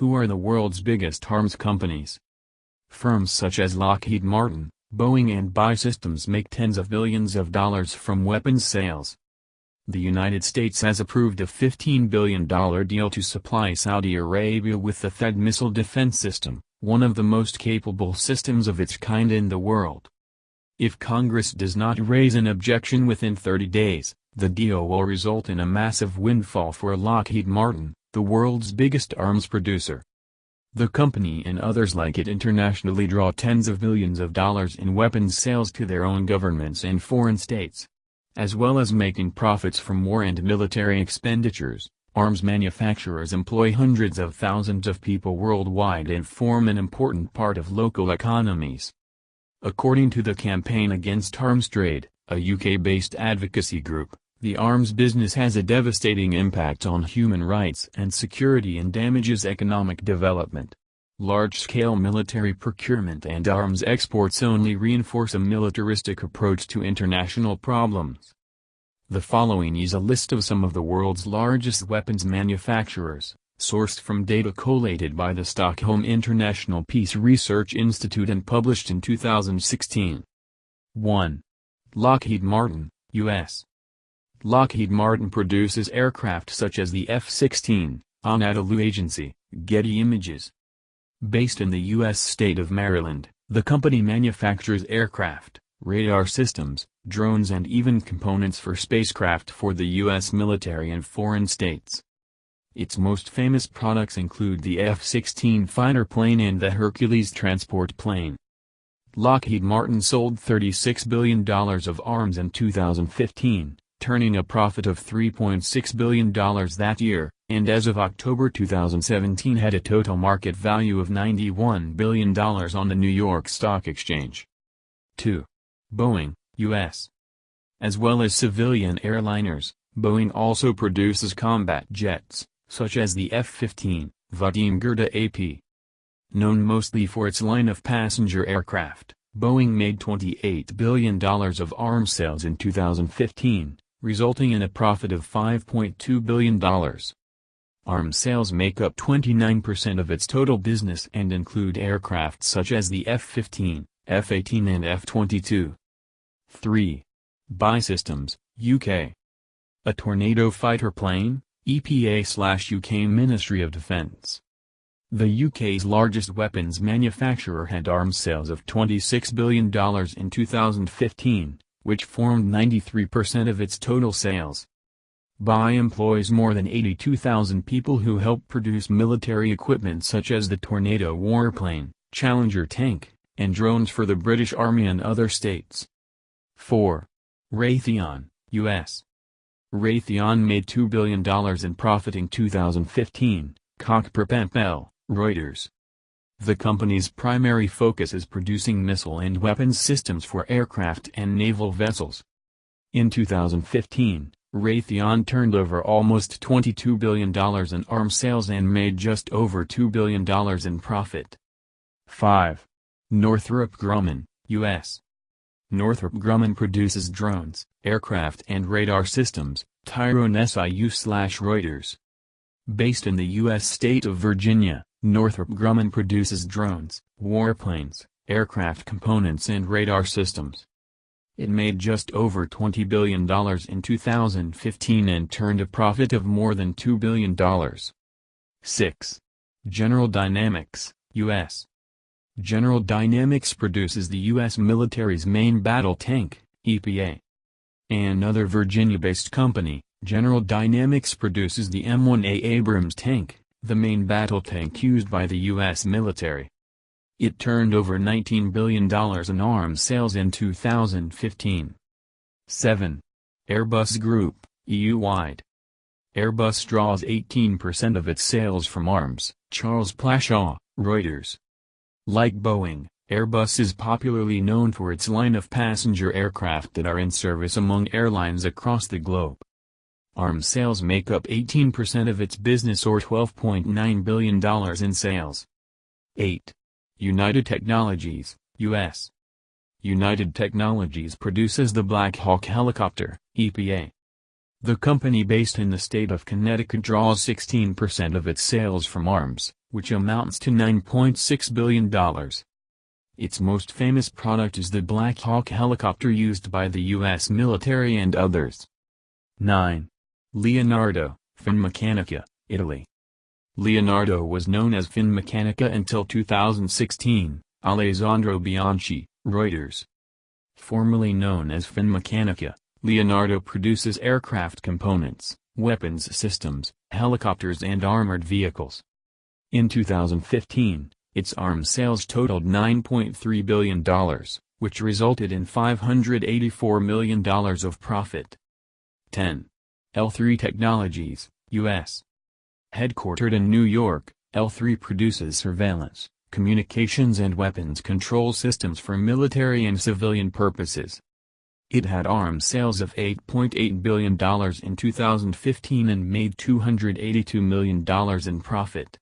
Who are the world's biggest arms companies? Firms such as Lockheed Martin, Boeing and BAE Systems make tens of billions of dollars from weapons sales. The United States has approved a $15 billion deal to supply Saudi Arabia with the THAAD missile defense system, one of the most capable systems of its kind in the world. If Congress does not raise an objection within 30 days, the deal will result in a massive windfall for Lockheed Martin, the world's biggest arms producer. The company and others like it internationally draw tens of billions of dollars in weapons sales to their own governments and foreign states. As well as making profits from war and military expenditures, arms manufacturers employ hundreds of thousands of people worldwide and form an important part of local economies. According to the Campaign Against Arms Trade, a UK-based advocacy group, the arms business has a devastating impact on human rights and security and damages economic development. Large-scale military procurement and arms exports only reinforce a militaristic approach to international problems. The following is a list of some of the world's largest weapons manufacturers, sourced from data collated by the Stockholm International Peace Research Institute and published in 2016. 1. Lockheed Martin, U.S. Lockheed Martin produces aircraft such as the F-16, Anadolu Agency, Getty Images. Based in the U.S. state of Maryland, the company manufactures aircraft, radar systems, drones and even components for spacecraft for the U.S. military and foreign states. Its most famous products include the F-16 fighter plane and the Hercules transport plane. Lockheed Martin sold $36 billion of arms in 2015, turning a profit of $3.6 billion that year, and as of October 2017 had a total market value of $91 billion on the New York Stock Exchange. 2. Boeing, U.S. As well as civilian airliners, Boeing also produces combat jets, such as the F-15, Vadim Gerda AP. Known mostly for its line of passenger aircraft, Boeing made $28 billion of arms sales in 2015, resulting in a profit of $5.2 billion. Arms sales make up 29% of its total business and include aircraft such as the F-15, F-18 and F-22. 3. BAE Systems, UK. A Tornado fighter plane, EPA/UK Ministry of Defence. The UK's largest weapons manufacturer had arms sales of $26 billion in 2015, which formed 93% of its total sales. BAE employs more than 82,000 people who help produce military equipment such as the Tornado warplane, Challenger tank, and drones for the British Army and other states. 4. Raytheon, U.S. Raytheon made $2 billion in profit in 2015, Cockperpempel, Reuters. The company's primary focus is producing missile and weapons systems for aircraft and naval vessels. In 2015, Raytheon turned over almost $22 billion in arms sales and made just over $2 billion in profit. 5. Northrop Grumman, U.S. Northrop Grumman produces drones, aircraft and radar systems, Tyrone SIU/Reuters. Based in the U.S. state of Virginia, Northrop Grumman produces drones, warplanes, aircraft components and radar systems. It made just over $20 billion in 2015 and turned a profit of more than $2 billion. 6. General Dynamics, U.S. General Dynamics produces the U.S. military's main battle tank, EPA. Another Virginia-based company, General Dynamics produces the M1A Abrams tank, the main battle tank used by the U.S. military. It turned over $19 billion in arms sales in 2015. 7. Airbus Group, EU-wide. Airbus draws 18% of its sales from arms, Charles Plashaw, Reuters. Like Boeing, Airbus is popularly known for its line of passenger aircraft that are in service among airlines across the globe. Arms sales make up 18% of its business or $12.9 billion in sales. 8. United Technologies, U.S. United Technologies produces the Black Hawk helicopter, EPA. The company based in the state of Connecticut draws 16% of its sales from arms, which amounts to $9.6 billion. Its most famous product is the Black Hawk helicopter used by the U.S. military and others. 9. Leonardo, Finmeccanica, Italy. Leonardo was known as Finmeccanica until 2016, Alessandro Bianchi, Reuters. Formerly known as Finmeccanica, Leonardo produces aircraft components, weapons systems, helicopters and armored vehicles. In 2015, its arms sales totaled $9.3 billion, which resulted in $584 million of profit. 10. L3 Technologies, U.S. Headquartered in New York, L3 produces surveillance, communications and weapons control systems for military and civilian purposes. It had arms sales of $8.8 billion in 2015 and made $282 million in profit.